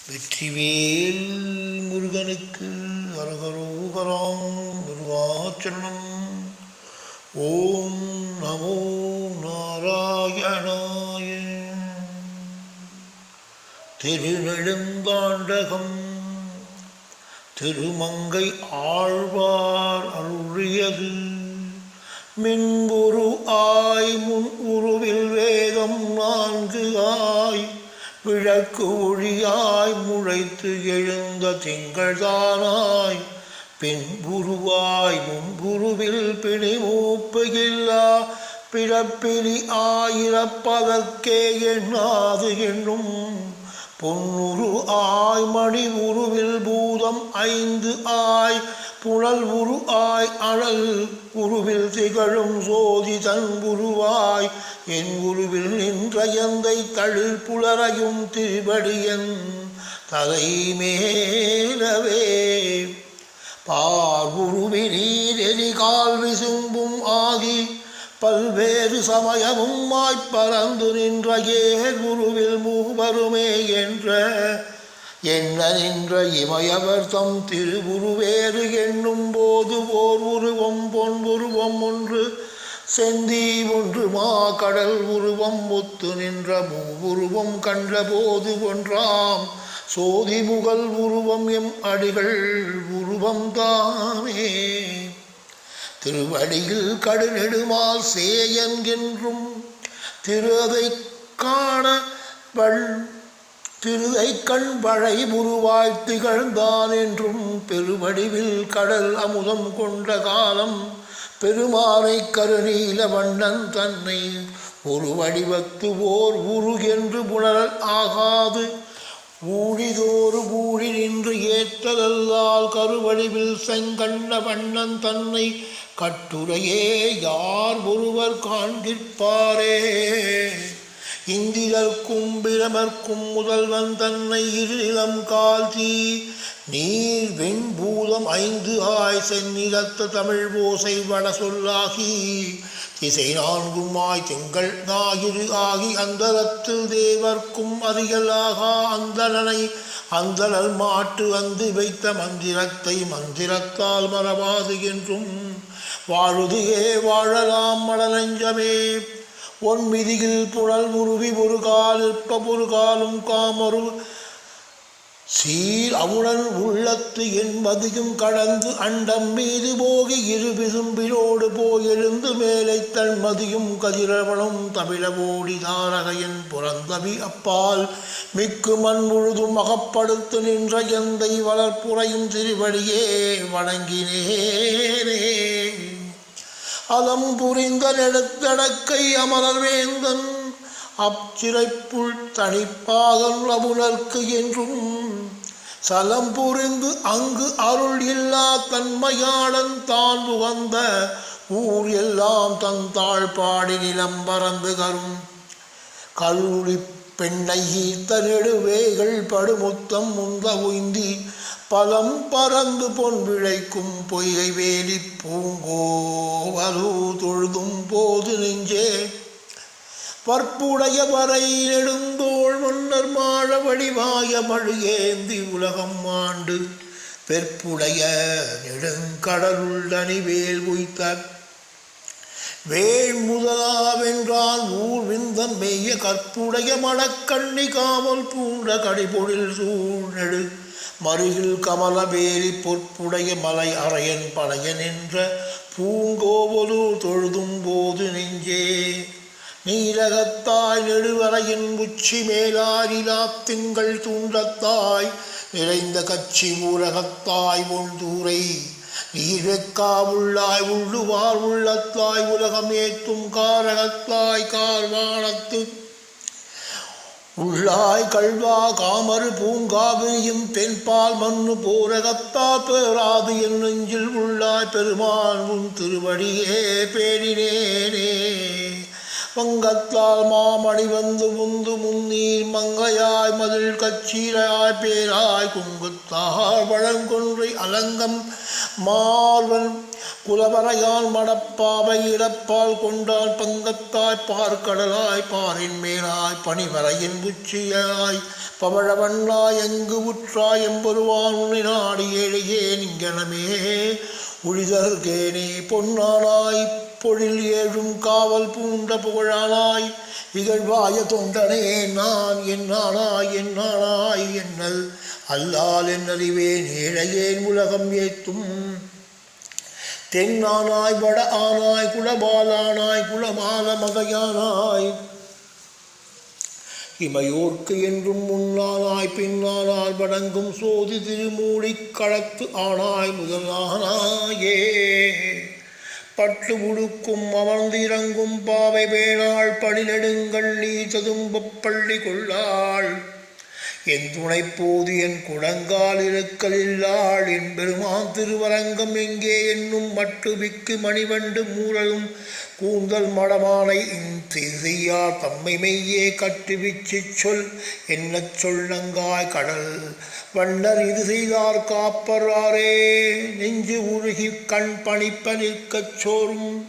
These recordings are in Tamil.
வெற்றிவேல் முருகனுக்கு அரகரோகராம் முருகாச்சரணம். ஓம் நமோ நாராயணாய. திருநெடுந்தாண்டகம் திருமங்கை ஆழ்வார் அருளியது. மின்புரு ஆய் முன் உருவில் வேதம் 4 ஆய் விளக்கு ஒளியாய் முளைத்து எழுந்த திங்கள்தானாய் பின்புருவாய் முன்புருவில் பிணிமூப்பு இல்லா பிறப்பிலி ஆயிரப்பதற்கே எண்ணாது என்னும் பொன்னுரு ஆய் மணி உருவில் பூதம் 5 ஆய் புனல் உரு ஆய் அனல் உருவில் திகழும் சோதி தன் உருவாய் என் உருவில் நின்ற எந்தை தளிர் புலரையும் திருவடியன் தலைமேலவே பார்வுருவினீர் எரிகால் விசும்பும் ஆகி பல்வேறு சமயமும் மாய்ப்பறந்து நின்ற குருவில் மூவருமே என்ற என்ன நின்ற இமயவர் தம் திருவுருவேறு என்னும் போது ஓர் உருவம் பொன் உருவம் ஒன்று செந்தி ஒன்று மா கடல் உருவம் ஒத்து நின்ற மூவுருவம் கன்ற போது ஒன்றாம் சோதி முகல் உருவம் எம் அடிகள் உருவம் தானே. திருவடியில் கடுநெடுமால் சேயன் என்றும் திருதை காண திருதை கண் வளை உருவாய் திகழ்ந்தான் என்றும் பெருவடிவில் கடல் அமுதம் கொண்ட காலம் பெருமானை கருநீல வண்ணன் தன்னை ஒரு வடிவத்து ஓர் உரு என்று புணரல் ஆகாது ஊழிதோறு ஊழி நின்று ஏற்றதல்லால் கருவடிவில் செங்கண்ண வண்ணன் தன்னை கட்டுரையே யார் ஒருவர் காண்கிற்பாரே. இந்திரர்க்கும் பிரமர்க்கும் முதல்வன் தன்னை இருநிலம் கால்தி நீர் வெண்பூதம் 5 ஆய் செந்நிறத்த தமிழ் ஓசை வட சொல்லாகி திசை 4 ஆய் திங்கள் ஞாயிறு ஆகி அந்தரத்தில் தேவர்க்கும் அறியலாகா அந்தணனை அந்தணர் மாட்டு வந்து வைத்த மந்திரத்தை மந்திரத்தால் மறவாது என்றும் வாழுதுகே வாழலாம் மடநெஞ்சமே. ஒன்மிதியில் புனல் உருவி ஒரு கால் இருப்ப ஒரு காலும் காமரு சீர் அவுணன் உள்ளத்து என்பதையும் கடந்து அண்டம் மீது போகி இரு விசும்பினோடு போயெழுந்து மேலை தன் மதியும் கதிரவனும் தமிழவோடி தாரகையன் புறந்தவி அப்பால் மிக்கு மண் முழுதும் அகப்படுத்து நின்ற எந்தை வளர்ப்புறையும் திருவடியே வணங்கினேனே. அலம் புரிந்த நெடுத்தடக்கை அமரர் வேந்தன் அச்சிறைப்புள் தனிப்பாகன் அவுணர்க்கு என்றும் சலம் புரிந்து அங்கு அருள் இல்லா தன்மையாளன் தான் உகந்த ஊர் எல்லாம் தன் தாழ்பாடி நிலம் பறந்து கரும் கருளி பெண்ணை ஈர்த்த நெடுவேகள் படுமுத்தம் முந்த உய்ந்தி பலம் பறந்து பொன் விளைக்கும் பொய்கை வேலி பூங்கோவலு தொழுதும் போது நெஞ்சே பற்புடைய வரை நெடுந்தோள் மன்னர் மாழ வடிவாய மழுகேந்தி உலகம் ஆண்டு பெற்புடைய நெடுங்கடலுள் அணிவேல் உய்த்த வேள் முதலாவென்றான் ஊர் விந்தம் மெய்ய கற்புடைய மடக்கண்ணி காவல் பூண்ட கடிபொழில் சூழ்நெடு மருகில் கமல வேலி பொற்புடைய மலை அறையன் படையன் என்ற பூங்கோவலு தொழுதும் போது நெஞ்சே நீலகத்தாய் நெடுவரையின் உச்சி மேலாரிலா திங்கள் தூண்டத்தாய் நிறைந்த கட்சி ஊரகத்தாய் ஒன்தூரை நீர்வெக்கா உள்ளாய் உள்ளுவார் உள்ளத்தாய் உலகம் ஏற்றும் காரகத்தாய் கார்வானத்து உள்ளாய் கல்வா காமரு பூங்காவிரியும் தென்பால் மண்ணு போரகத்தா பேராது என் நெஞ்சில் உள்ளாய் பெருமான் உன் திருவடியே பேரினேனே. வங்கத்தால் மாமணி வந்து முந்து முன்னீர் மங்கையாய் மதில் கச்சீராய் பேராய் குங்குத்தார் வழங்கொன்றை அலங்கம் மார்வன் குலவரையால் மடப்பாவை இடப்பால் கொண்டால் பங்கத்தாய் பார்க்கடலாய் பாரின் மேலாய் பனிவரையின் உச்சியாய் பவழவண்ணாய் எங்கு உற்றாய் எம்பொருவான் உன்னை நாடி ஏழையே நிங்கனமே உழிதற்கேனே பொன்னானாய் பொழில் ஏழும் காவல் பூண்ட புகழானாய் இகழ்வாய தொண்டனே நான் என்னானாய் என்னல் அல்லால் என்னறிவேன் ஏழையேன் உலகம் ஏத்தும் தென்னானாய் வட ஆனாய் குலபாலானாய் குலமால மகையானாய் இமையோர்க்கு என்றும் முன்னானாய் பின்னானால் வணங்கும் சோதி திருமூடிக் களத்து ஆனாய் முதலானாயே பட்டு உடுக்கும் அமர்ந்து இறங்கும் பாவை வேணாள் பணிநெடுங்கள் நீ சதும்பப் பள்ளி கொள்ளாள் என் துணை போது என் குடங்கால் இருக்கலில்லாள் என் பெருமான் திருவரங்கம் எங்கே என்னும் மட்டுவிக்கு மணிவண்டு மூரலும் கூந்தல் மடமானை செய்யா தம்மை மெய்யே கட்டுவிச்சு சொல் என்ன சொல்லங்காய் கடல் வண்ணர் இது செய்தார் காப்பராரே நெஞ்சு உருகி கண் பணிப்ப நிற்கச் சோறும்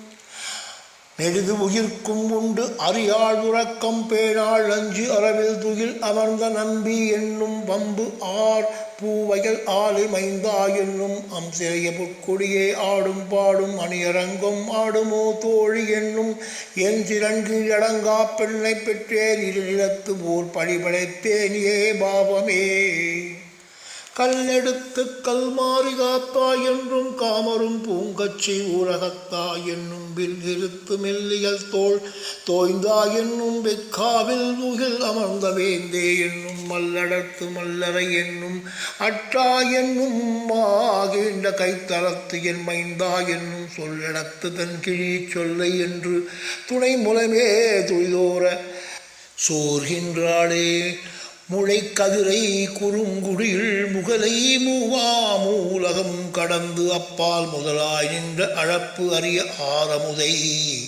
நெடுது உயிர்க்கும் உண்டு அறியாள் உறக்கம் பேணாள் அஞ்சு அரவில் துயில் அமர்ந்த நம்பி என்னும் வம்பு ஆர் பூவயல் ஆலை மைந்தா என்னும் அம்சிறைய புற்கொடியே ஆடும் பாடும் அணியரங்கம் ஆடுமோ தோழி என்னும் என் சிறன்கீழ் அடங்கா பெண்ணை பெற்றேன் இரு நிலத்து ஓர் பழிபடைத்தேன் ஏ பாவமே கல்லெடுத்து கல்மாறி காத்தாய் என்றும் காமரும் பூங்கச்சி ஊரகத்தாய் என்னும் வில் இருத்து மெல்லியல் தோள் தோய்ந்தாய் என்னும் வெக்காவில் முகில் அமர்ந்த வேந்தே என்னும் மல்லடத்து மல்லரை என்னும் அற்றா என்னும் ஆகின்ற கைத்தளத்து என் மைந்தா என்னும் சொல்லடத்து தன் கிழி சொல்லை என்று துணை முலமே துளிதோர சோர்கின்றாளே முளைக்கதிரை குறுங்குடியில் முகலை மூவா மூலகம் கடந்து அப்பால் முதலாய் நின்ற அழப்பு அறிய ஆரமுதை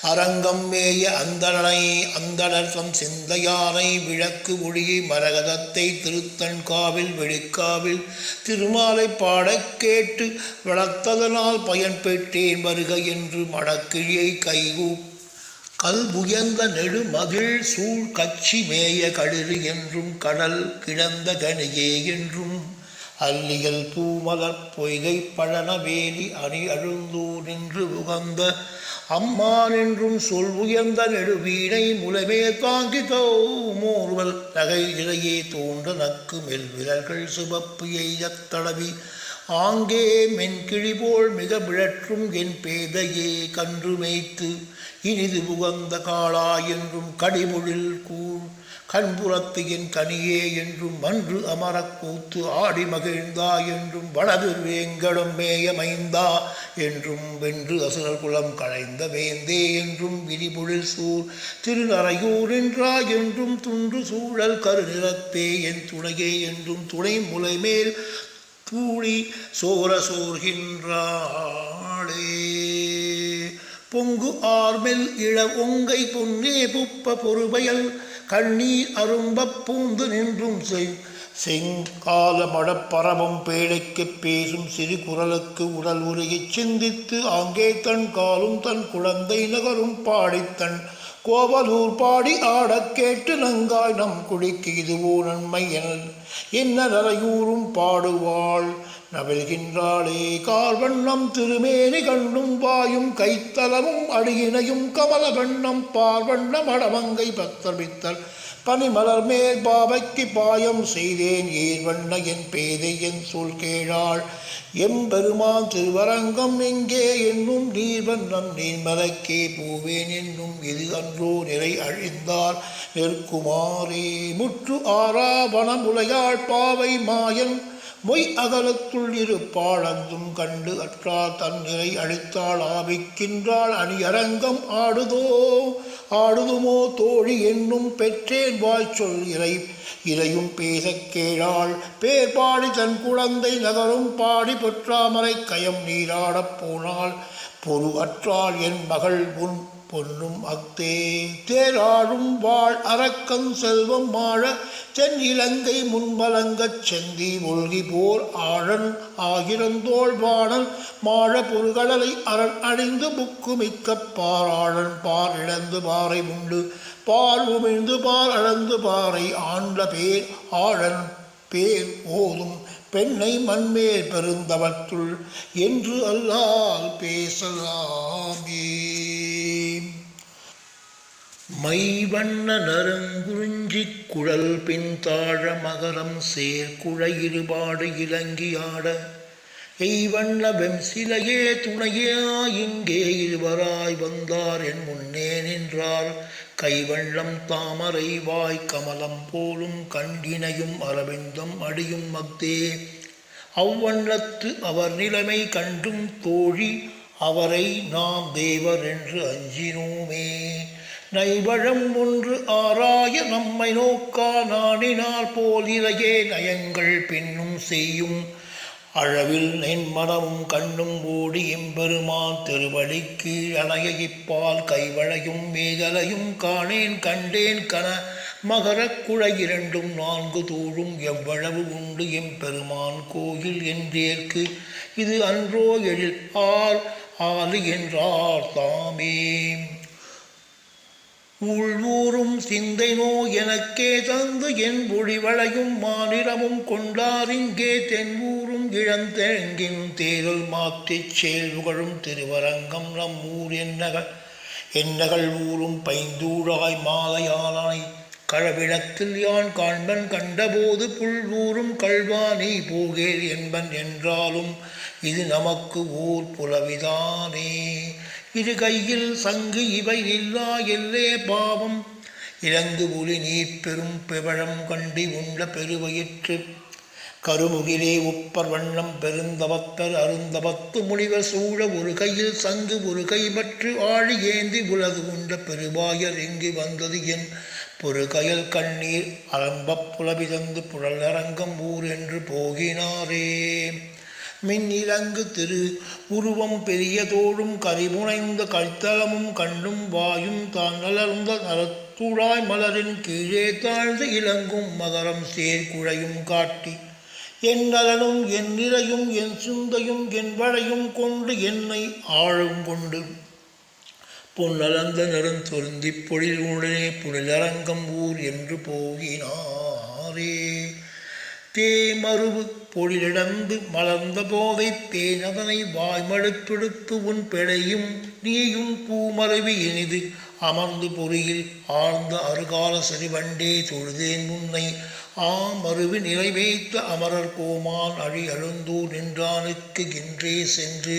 அரங்கம் மேய அந்தணனை அந்தணர் தம் சிந்தையானை விளக்கு ஒளியை மரகதத்தை திருத்தன் காவில் வெளிக்காவில் திருமாலை பாடக் கேட்டு வளர்த்ததனால் பயன் பெற்றேன் வருக என்று மடக்கிழியை கைகூப் கல் புயந்த நெடு மகிழ் சூழ் கச்சி மேய களிறு என்றும் கடல் கிடந்த கணியே என்றும் அல்லியல் பூமலர் பொய்கை பழனவேலி அணி அழுந்தூர் நின்று உகந்த அம்மான் என்றும் சொல் உயர்ந்த நெடுவீணை முலமே தாங்கி மோர்வல் நகை இலையே தோன்ற நக்கு மெல் விரல்கள் சிவப்பு எய்தத் தடவி ஆங்கே மென்கிழி போல் மிக விழற்றும் என் பேதையே கன்று மேய்த்து இனிது புகந்த காளா என்றும் கடிமொழில் கூழ் கண்புறத்து என் கனியே என்றும் மன்று அமரக் கூத்து ஆடி மகிழ்ந்தா என்றும் வடது வேங்கடம் மேயமைந்தா என்றும் வென்று அசுரர் குலம் களைந்த வேந்தே என்றும் விரிபொழில் சூர் திருநறையூர் என்றா என்றும் துன்று சூழல் கருநிறத்தே என் துணையே என்றும் துணை முலைமேல் தூளி சோர சோர்கின்றாளே பொங்கு ஆர்மெல் இள ஒங்கை பொன்னே புப்ப பொறுபயல் கண்ணீர் அரும்பப் பூந்து நின்றும் செங்கால மடப்பரவம் பேழைக்குப் பேசும் சிறு குரலுக்கு உடல் உருகிச் சிந்தித்து ஆங்கே தன் காலும் தன் குழந்தை நகரும் பாடித்தன் கோவலூர் பாடி ஆடக் கேட்டு நங்காய் நம் குடிக்கு இதுவோ நன்மை என்ன நரையூரும் பாடுவாள் நவிழ்கின்றாளே கார்வண்ணம் திருமேனி கண்ணும் வாயும் கைத்தலமும் அடியினையும் கமல வண்ணம் பார்வண்ணம் அடமங்கை பத்தர்பித்தல் பனிமலர் மேல் பாவைக்கு பாயம் செய்தேன் ஏர்வண்ண என் பேதை என் சொல் கேளாள் எம்பெருமான் திருவரங்கம் எங்கே என்னும் நீர்வண்ணம் நீர்மலக்கே போவேன் என்னும் இது அன்றோ நிறை அழிந்தார் நெற்குமாரே முற்று ஆறா வனமுலையாள் பாவை மாயன் மொய் அகலத்துள் இருப்பாளந்தும் கண்டு அற்றால் தன்னிறை அழித்தாள் ஆவிக்கின்றாள் அணியரங்கம் ஆடுதுமோ தோழி என்னும் பெற்றேன் வாய்ச்சொல் இறையும் பேசக் கேளாள் பேர் பாடி தன் குழந்தை நகரும் பாடி பொற்றாமரை கயம் நீராடப் போனாள் பொறு அற்றாள் என் மகள் உன் பொன்னும் அக்தே தேராடும் வாழ் அரக்கன் செல்வம் மாழ தென் இலங்கை முன்மலங்கச் செந்தி ஒல்கி போர் ஆழன் ஆகிரந்தோள் வாணன் மாழ பொருகடலை அரண் அணிந்து புக்குமிக்க பாராழன் பார் இழந்து பாறை உண்டு பால் உமிழ்ந்து பால் அளந்து பாறை ஆண்ட பேர் ஆழன் பேர் ஓதும் பெண்ணை மண்மேல் பெருந்தவற்றுள் என்று அல்லால் பேசலாமே. மைவண்ண நரங்குறிஞ்சிக் குழல் பின்தாழ மகரம் சேர்குழை இருபாடு இலங்கியாட எய்வண்ண வெம்சிலையே துணையா இங்கே இருவராய் வந்தார் என் முன்னே நின்றார் கைவண்ணம் தாமரை வாய் கமலம் போலும் கண்டினையும் அரவிந்தம் அடியும் மக்தே அவ்வண்ணத்து அவர் நிலைமை கண்டும் தோழி அவரை நாம் தேவர் என்று அஞ்சினோமே. நைவழம் ஒன்று ஆராய நம்மை நோக்கா நாணினால் போல் இலையே நயங்கள் பின்னும் செய்யும் அழவில் என் மனமும் கண்ணும் ஓடி எம்பெருமான் திருவடிக்கு அணைய இப்பால் கைவளையும் மேதலையும் காணேன் கண்டேன் கன மகரக் குழை இரண்டும் நான்கு தூழும் எவ்வளவு உண்டு எம்பெருமான் கோயில் என்றேற்கு இது அன்றோ எழில் ஆறு என்றார் தாமே. உள்வூரும் சிந்தை நோய் எனக்கே தந்து என் ஒளிவளையும் மாநிலமும் கொண்டாரிங்கே தென்வூரும் இழந்தெங்கின் தேரல் மாற்றிச் செயல்புகழும் திருவரங்கம் நம் ஊர் என்னகள் ஊரும் பைந்தூழாய் மாலையானை களவிடத்தில் யான் காண்பன் கண்டபோது புல்வூரும் கல்வானி போகேல் என்பன் என்றாலும் இது நமக்கு ஊர் புலவிதானே. இரு கையில் சங்கு இவை இல்லா எல்லே பாவம் இறங்கு புலி நீர் பெரும் பிவழம் கண்டி உண்ட பெருவயிற்று கருமுகிலே உப்பர் வண்ணம் பெருந்தவத்தர் அருந்தவத்து முனிவர் சூழ ஒரு கையில் சங்கு ஒரு கைப்பற்று ஆழி ஏந்தி உலகு உண்ட பெருவாயர் எங்கு வந்தது என் பொறு கயல் கண்ணீர் அரம்பப் புலவிதந்து புழல் அரங்கம் ஊர் என்று போகினாரே. மின் இலங்கு திரு உருவம் பெரிய தோளும் கரிபுனைந்த கழ்த்தலமும் கண்டும் வாயும் தான் நலர்ந்த நலத்துழாய் மலரின் கீழே தாழ்ந்து இலங்கும் மகரம் சேர்குழையும் காட்டி என் நலனும் என் நிறையும் என் சிந்தையும் என் வளையும் கொண்டு என்னை ஆழும் கொண்டு பொன்னலந்த நெருந்தொருந்தி பொழில் உடனே புனிலரங்கம் ஊர் என்று போகினாரே. தேமருவு பொழிலிடந்து மலர்ந்த போதை தேனதனை வாய்மடுப்பெடுத்து உன் பெடையும் நீயும் பூமருவி இனிது அமர்ந்து பொறியில் ஆழ்ந்த அருகால சரிவண்டே தொழுதேன் முன்னை ஆமருவி நிலை வைத்த அமரர் கோமான் அழி அழுந்தூர் நின்றானுக்கு கின்றே சென்று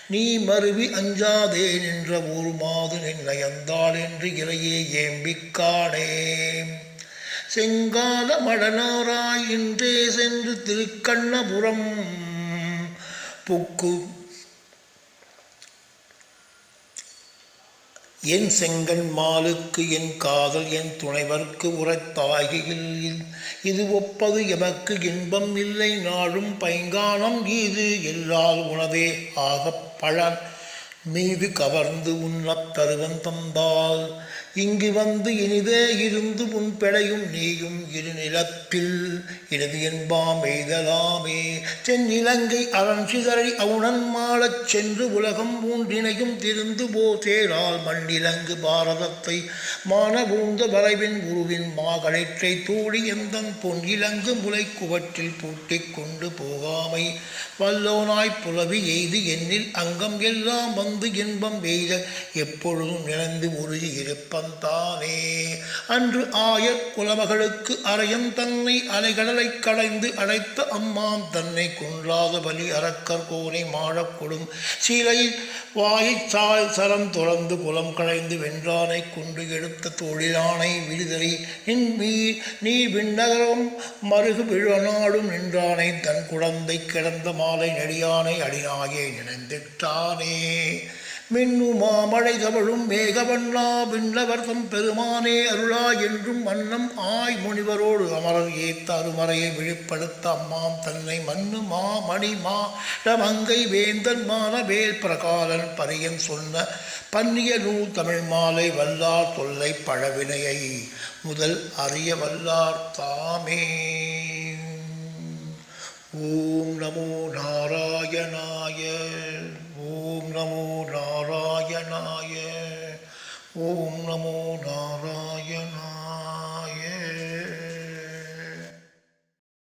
நீ மருவி அஞ்சாதே நின்ற ஒரு மாது நின்னயந்தாள் என்று இறையே ஏம்பிக்கானே. செங்கால மடனாராய் இன்றே சென்று திருக்கண்ணபுரம் புக்கு என் செங்கன் மாலுக்கு என் காதல் என் துணைவர்க்கு உரைத்தாகையில் இது ஒப்பது எமக்கு இன்பம் இல்லை நாளும் பைங்கானம் இது எல்லால் உணவே ஆகப் பழன் மீது கவர்ந்து உண்ணத் தருவன் தந்தால் இங்கு வந்து இனிதே இருந்து உன் பெடையும் நீயும் இரு நிலத்தில் இறுதி என்பாம் எய்தலாமே. தென்னிலங்கை அரண் சிதறி அவுணன் மாளச் சென்று உலகம் மூன்றினையும் திருந்து போதேரால் மண்ணிலங்கு பாரதத்தை மானபூந்த வரைவின் உருவின் மாகளிற்றை தூடி எந்தன் பொன் இலங்கு முளை குவற்றில் பூட்டிக் கொண்டு போகாமை வல்லோனாய் புலவி எய்து என்னில் அங்கம் எல்லாம் வந்து இன்பம் எய்த எப்பொழுதும் நினைந்து உருகி இருப்பந்தானே. அன்று ஆயர் குலமகளுக்கு அரையன் தன்னை அலைகடலை கடைந்து அடைத்த அம்மாம் தன்னை குன்றாத பலி அரக்கர் கோனை மாழக் கொடும் சீலையில் வாயைச் சால் சரம் துறந்து குலம் களைந்து வென்றானை கொண்டு எடுத்த தொழிலானை விடுதலை நீ விண்ணகரம் மருகு விழநாடும் நின்றானை தன் குழந்தை கிடந்த மாலை நெடியானை அடிநாயே நினைந்திட்டானே. மின்னு மாமழை தவழும் மேகவண்ணா விண்ணவர்தம் பெருமானே அருளா என்றும் மன்னம் ஆய் முனிவரோடு அமரர் ஏத்த அருமறையை விழிப்படுத்த அம்மாம் தன்னை மண்ணு மா மணி மா மங்கை வேந்தன் மான வேல் பிரகாலன் பரியன் சொன்ன பன்னிய நூல் தமிழ் மாலை வல்லார் தொல்லை பழவினையை முதல் அறிய வல்லார் தாமே. ஓம் நமோ நாராயணாய. ஓம் நமோ நாராயணாய. ஓம் நமோ நாராயணாய.